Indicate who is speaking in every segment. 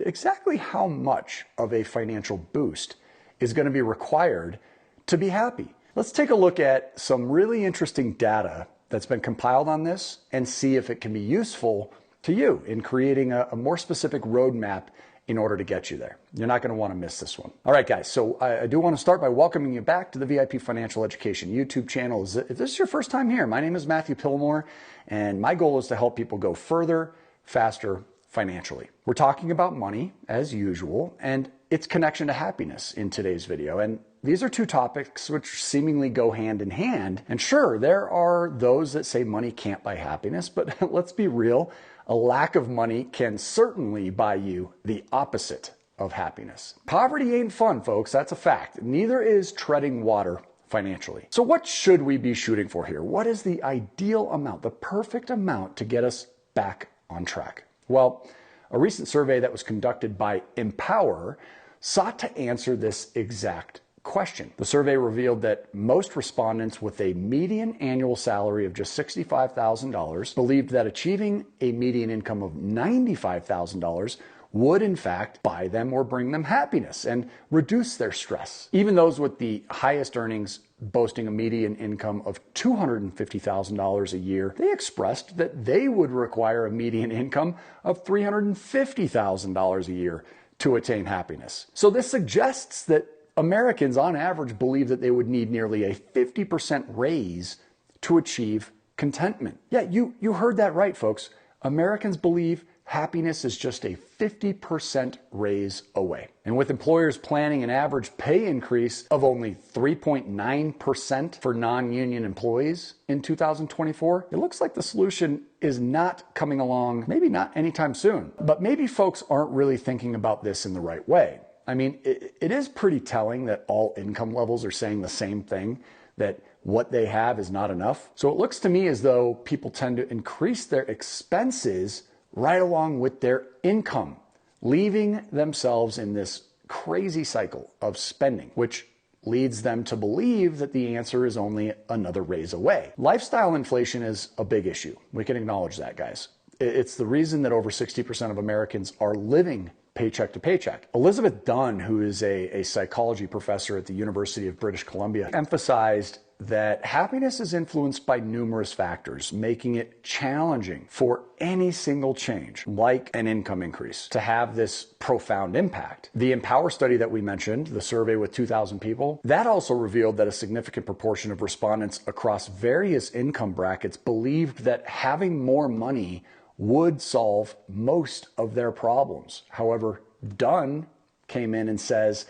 Speaker 1: Exactly how much of a financial boost is going to be required to be happy? Let's take a look at some really interesting data that's been compiled on this and see if it can be useful to you in creating a more specific roadmap in order to get you there. You're not going to want to miss this one. All right, guys, so I do want to start by welcoming you back to the VIP Financial Education YouTube channel. If this is your first time here, my name is Matthew Pillmore, and my goal is to help people go further, faster, financially. We're talking about money, as usual, and its connection to happiness in today's video. And these are two topics which seemingly go hand in hand. And sure, there are those that say money can't buy happiness, but let's be real. A lack of money can certainly buy you the opposite of happiness. Poverty ain't fun, folks. That's a fact. Neither is treading water financially. So what should we be shooting for here? What is the ideal amount, the perfect amount to get us back on track? Well, a recent survey that was conducted by Empower sought to answer this exact question. The survey revealed that most respondents with a median annual salary of just $65,000 believed that achieving a median income of $95,000 would in fact buy them or bring them happiness and reduce their stress. Even those with the highest earnings boasting a median income of $250,000 a year, they expressed that they would require a median income of $350,000 a year to attain happiness. So this suggests that Americans on average believe that they would need nearly a 50% raise to achieve contentment. Yeah, you heard that right, folks. Americans believe happiness is just a 50% raise away. And with employers planning an average pay increase of only 3.9% for non-union employees in 2024, it looks like the solution is not coming along, maybe not anytime soon. But maybe folks aren't really thinking about this in the right way. I mean, it is pretty telling that all income levels are saying the same thing, that what they have is not enough. So it looks to me as though people tend to increase their expenses right along with their income, leaving themselves in this crazy cycle of spending, which leads them to believe that the answer is only another raise away. Lifestyle inflation is a big issue. We can acknowledge that, guys. It's the reason that over 60% of Americans are living paycheck to paycheck. Elizabeth Dunn, who is a psychology professor at the University of British Columbia, emphasized that happiness is influenced by numerous factors, making it challenging for any single change, like an income increase, to have this profound impact. The Empower study that we mentioned, the survey with 2,000 people, that also revealed that a significant proportion of respondents across various income brackets believed that having more money would solve most of their problems. However, Dunn came in and says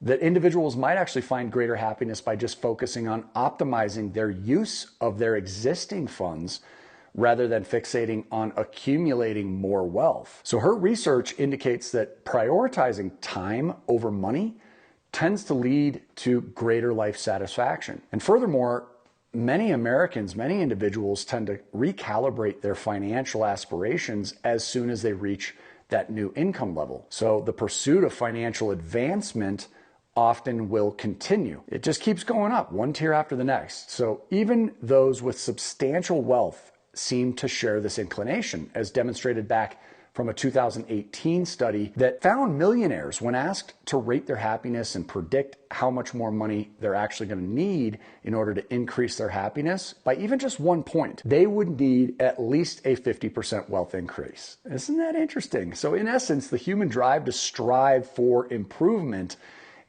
Speaker 1: that individuals might actually find greater happiness by just focusing on optimizing their use of their existing funds rather than fixating on accumulating more wealth. So her research indicates that prioritizing time over money tends to lead to greater life satisfaction. And furthermore, many Americans, many individuals tend to recalibrate their financial aspirations as soon as they reach that new income level. So the pursuit of financial advancement often will continue. It just keeps going up, one tier after the next. So even those with substantial wealth seem to share this inclination, as demonstrated back from a 2018 study that found millionaires, when asked to rate their happiness and predict how much more money they're actually going to need in order to increase their happiness, by even just 1 point, they would need at least a 50% wealth increase. Isn't that interesting? So in essence, the human drive to strive for improvement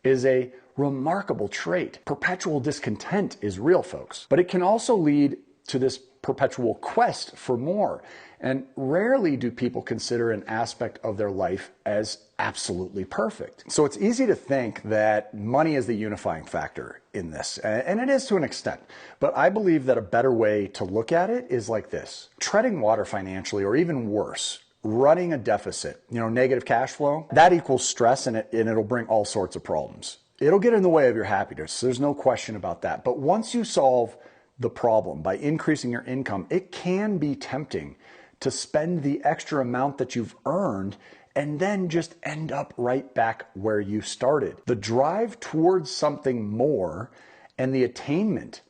Speaker 1: is a remarkable trait. Perpetual discontent is real, folks, but it can also lead to this perpetual quest for more. And rarely do people consider an aspect of their life as absolutely perfect. So it's easy to think that money is the unifying factor in this, and it is to an extent. But I believe that a better way to look at it is like this: treading water financially, or even worse, running a deficit, negative cash flow, that equals stress, and it'll bring all sorts of problems. It'll get in the way of your happiness. There's no question about that. But once you solve the problem by increasing your income, it can be tempting to spend the extra amount that you've earned and then just end up right back where you started. The drive towards something more and the attainment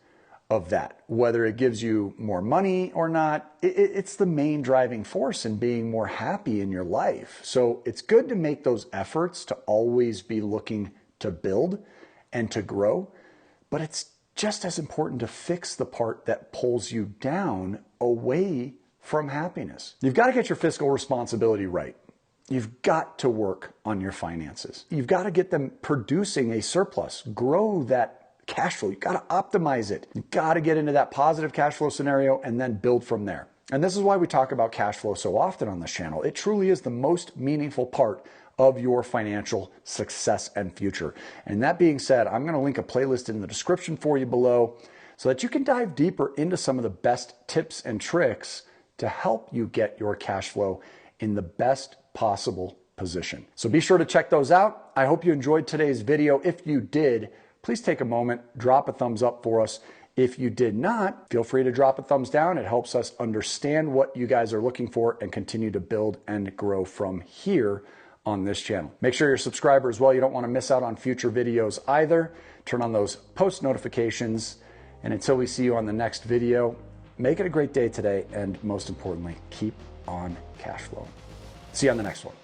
Speaker 1: of that. Whether it gives you more money or not, it's the main driving force in being more happy in your life. So it's good to make those efforts to always be looking to build and to grow, but it's just as important to fix the part that pulls you down away from happiness. You've got to get your fiscal responsibility right. You've got to work on your finances. You've got to get them producing a surplus, grow that cash flow. You've got to optimize it. You've got to get into that positive cash flow scenario and then build from there. And this is why we talk about cash flow so often on this channel. It truly is the most meaningful part of your financial success and future. And that being said, I'm going to link a playlist in the description for you below so that you can dive deeper into some of the best tips and tricks to help you get your cash flow in the best possible position. So be sure to check those out. I hope you enjoyed today's video. If you did, please take a moment, drop a thumbs up for us. If you did not, feel free to drop a thumbs down. It helps us understand what you guys are looking for and continue to build and grow from here on this channel. Make sure you're a subscriber as well. You don't want to miss out on future videos either. Turn on those post notifications. And until we see you on the next video, make it a great day today. And most importantly, keep on cash flow. See you on the next one.